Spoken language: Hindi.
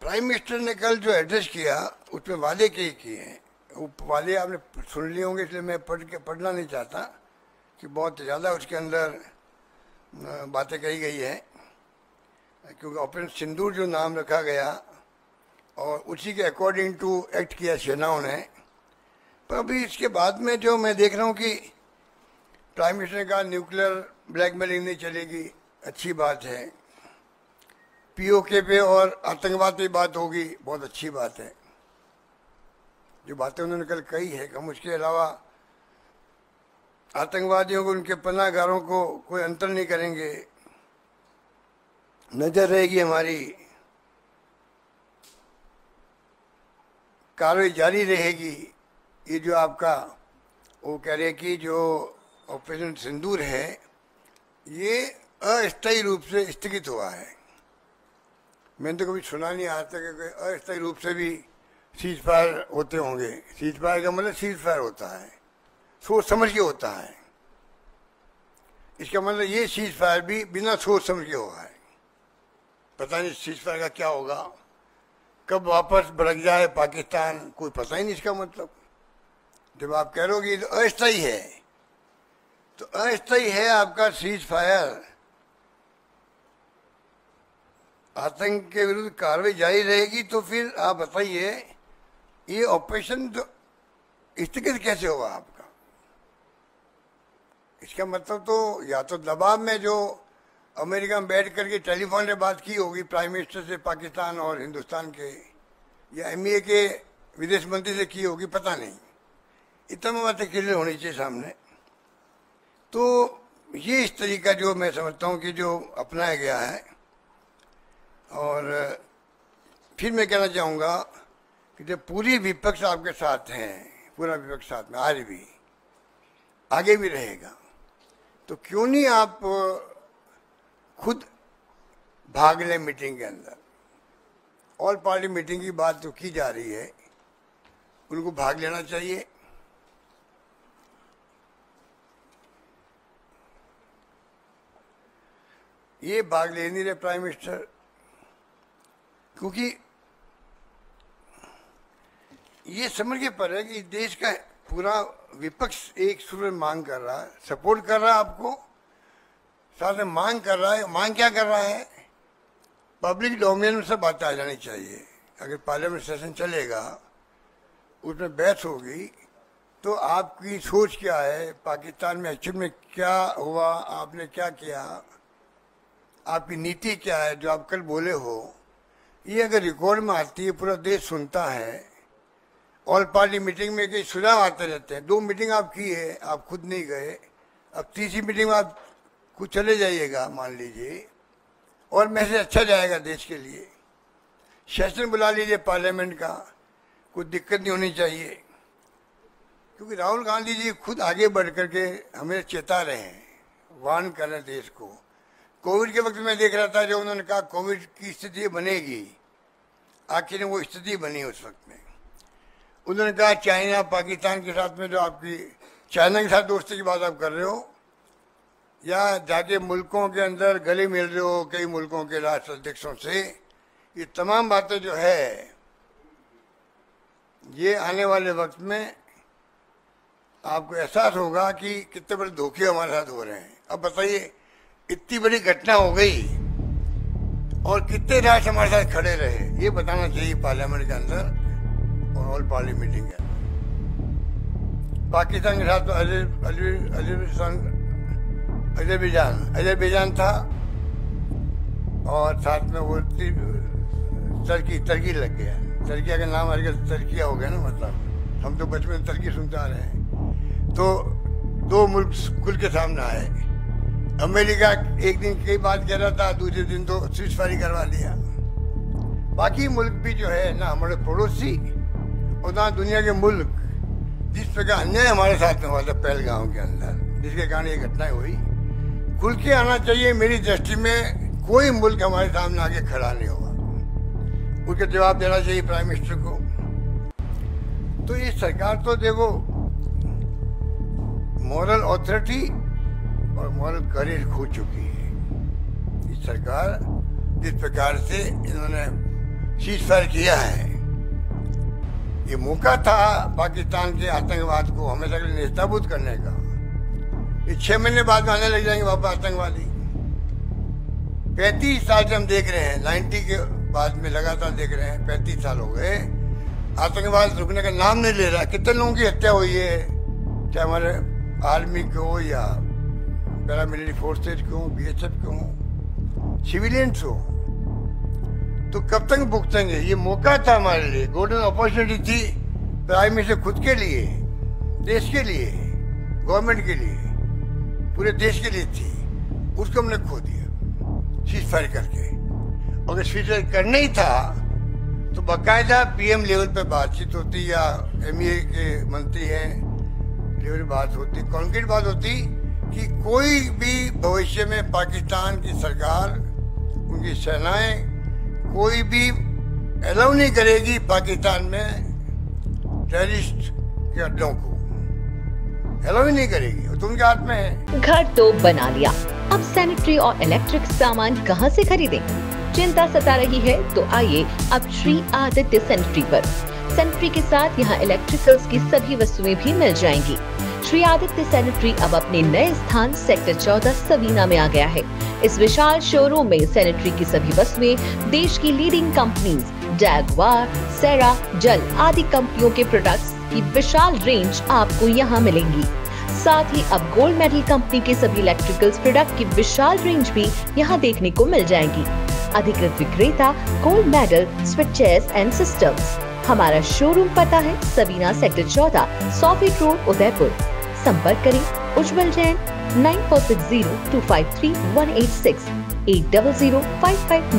प्राइम मिनिस्टर ने कल जो एड्रेस किया उसमें वादे किए हैं। वो वादे आपने सुन लिए होंगे, इसलिए मैं पढ़ना नहीं चाहता कि बहुत ज़्यादा उसके अंदर बातें कही गई है, क्योंकि ऑपरेशन सिंदूर जो नाम रखा गया और उसी के अकॉर्डिंग टू एक्ट किया सेनाओं ने। पर अभी इसके बाद में जो मैं देख रहा हूँ कि प्राइम मिनिस्टर ने कहा न्यूक्लियर ब्लैकमेलिंग नहीं चलेगी, अच्छी बात है। पीओके पे और आतंकवाद पे बात होगी, बहुत अच्छी बात है। जो बातें उन्होंने कल कही है कि हम उसके अलावा आतंकवादियों को, उनके पनाहगारों को कोई अंतर नहीं करेंगे, नजर रहेगी हमारी, कार्रवाई जारी रहेगी। ये जो आपका वो कह रहे कि जो ऑपरेशन सिंदूर है ये अस्थायी रूप से स्थगित हुआ है। मैंने तो कभी सुना नहीं आज तक कि अस्थायी रूप से भी सीज फायर होते होंगे। सीज फायर का मतलब सीज फायर होता है, सोच समझ के होता है। इसका मतलब ये सीज फायर भी बिना सोच समझ के हुआ है। पता नहीं सीज फायर का क्या होगा, कब वापस भड़क जाए पाकिस्तान, कोई पता ही नहीं इसका मतलब। जब आप कह रहे हो कि तो अस्थायी है, तो अस्थायी है आपका सीज फायर। आतंक के विरुद्ध कार्रवाई जारी रहेगी, तो फिर आप बताइए ये ऑपरेशन तो स्थगित कैसे होगा आपका? इसका मतलब तो या तो दबाव में जो अमेरिका में बैठ करके टेलीफोन पे बात की होगी प्राइम मिनिस्टर से पाकिस्तान और हिंदुस्तान के, या एमईए के विदेश मंत्री से की होगी, पता नहीं। इतना बातें क्लियर होनी चाहिए सामने। तो ये इस तरीका जो मैं समझता हूँ कि जो अपनाया गया है। और फिर मैं कहना चाहूँगा कि जब पूरी विपक्ष आपके साथ हैं, पूरा विपक्ष साथ में आज भी आगे भी रहेगा, तो क्यों नहीं आप खुद भाग लें मीटिंग के अंदर। ऑल पार्टी मीटिंग की बात तो की जा रही है, उनको भाग लेना चाहिए। ये भाग ले नहीं रहे प्राइम मिनिस्टर, क्योंकि ये समझ के पर है कि देश का पूरा विपक्ष एक सुर में मांग कर रहा है, सपोर्ट कर रहा है आपको, साथ में मांग कर रहा है। मांग क्या कर रहा है? पब्लिक डोमेन में सब बातें आ जानी चाहिए। अगर पार्लियामेंट सेशन चलेगा, उसमें बहस होगी, तो आपकी सोच क्या है, पाकिस्तान में एक्चुअल में क्या हुआ, आपने क्या किया, आपकी नीति क्या है, जो आप कल बोले हो, ये अगर रिकॉर्ड में आती है, पूरा देश सुनता है। ऑल पार्टी मीटिंग में कई सुझाव आते रहते हैं। 2 मीटिंग आप की है, आप खुद नहीं गए, अब तीसरी मीटिंग में आप कुछ चले जाइएगा मान लीजिए, और मैसेज अच्छा जाएगा देश के लिए। सेशन बुला लीजिए पार्लियामेंट का, कुछ दिक्कत नहीं होनी चाहिए। क्योंकि राहुल गांधी जी खुद आगे बढ़ करके हमें चेता रहे हैं, वार्न कर रहे देश को। कोविड के वक्त में देख रहा था, जो उन्होंने कहा कोविड की स्थिति बनेगी, आखिर वो स्थिति बनी उस वक्त में। उन्होंने कहा चाइना पाकिस्तान के साथ में, जो आपकी चाइना के साथ दोस्ती की बात आप कर रहे हो, या जाके मुल्कों के अंदर गले मिल रहे हो कई मुल्कों के राष्ट्र अध्यक्षों से, ये तमाम बातें जो है, ये आने वाले वक्त में आपको एहसास होगा कि कितने बड़े धोखे हमारे साथ हो रहे हैं। अब बताइए, इतनी बड़ी घटना हो गई और कितने राष्ट्र हमारे साथ खड़े रहे, ये बताना चाहिए पार्लियामेंट के अंदर और ऑल पार्टी मीटिंग के अंदर। पाकिस्तान के साथ तो अजरबैजान था, और साथ में वो टर्की लग गया। टर्किया का नाम हर टर्किया हो गया ना, मतलब हम तो बचपन में टर्की सुनते आ रहे हैं। तो 2 मुल्क खुल के सामने आए। अमेरिका एक दिन कई बात कह रहा था, दूसरे दिन तो सीजफायर करवा लिया। बाकी मुल्क भी जो है ना, हमारे पड़ोसी और ना दुनिया के मुल्क, जिस प्रकार अन्याय हमारे साथ में हुआ था पहलगाम के अंदर, जिसके कारण ये घटनाएं हुई, खुल के आना चाहिए। मेरी दृष्टि में कोई मुल्क हमारे सामने आके खड़ा नहीं होगा, उसके जवाब देना चाहिए प्राइम मिनिस्टर को। तो ये सरकार तो देखो, मॉरल अथॉरिटी और मॉरल करेज खो चुकी है। इस सरकार जिस प्रकार से इन्होंने सीज फायर किया है। ये मौका था पाकिस्तान के आतंकवाद को हमेशा के लिए नेस्तनाबूद करने का। ये 6 महीने बाद में आने लग जाएंगे वापस आतंकवादी। 35 साल से हम देख रहे हैं, 90 के बाद में लगातार देख रहे हैं, 35 साल हो गए, आतंकवाद रुकने का नाम नहीं ले रहा। कितने लोगों की हत्या हुई है, चाहे हमारे आर्मी को हो या पैरामिलिट्री फोर्सेज को, BSF को, सिविलियंस हो, तो कब तक भुगतेंगे? ये मौका था हमारे लिए, गोल्डन अपॉर्चुनिटी थी प्राइम मिनिस्टर खुद के लिए, देश के लिए, गवर्नमेंट के लिए, पूरे देश के लिए थी, उसको हमने खो दिया सीज फायर करके। अगर सीज फायर करना ही था तो बाकायदा PM लेवल पे बातचीत होती या MEA के मंत्री हैं लेवल बात होती, कॉन्क्रीट बात होती कि कोई भी भविष्य में पाकिस्तान की सरकार, उनकी सेनाएं कोई भी अलाउ नहीं करेगी पाकिस्तान में टेररिस्ट के अड्डों को, अलाउ ही नहीं करेगी, तो उनके हाथ में है। घर तो बना लिया, अब सैनिटरी और इलेक्ट्रिक सामान कहां से खरीदें? चिंता सता रही है तो आइए अब श्री आदित्य सैनिटरी पर। सैनिटरी के साथ यहाँ इलेक्ट्रिकल्स की सभी वस्तुएं भी मिल जाएंगी। श्री आदित्य सैनिटरी अब अपने नए स्थान सेक्टर 14 सबीना में आ गया है। इस विशाल शोरूम में सैनिटरी की सभी वस्तुएं देश की लीडिंग कंपनीज जैगवार, सेरा, जल आदि कंपनियों के प्रोडक्ट्स की विशाल रेंज आपको यहाँ मिलेंगी। साथ ही अब गोल्ड मेडल कंपनी के सभी इलेक्ट्रिकल्स प्रोडक्ट की विशाल रेंज भी यहाँ देखने को मिल जाएंगी। अधिकृत विक्रेता gold medal switches and systems. हमारा शोरूम पता है Sabina sector 14, 100 feet road, Udaipur. संपर्क करें उज्जवल जैन 9460 253 186 800 55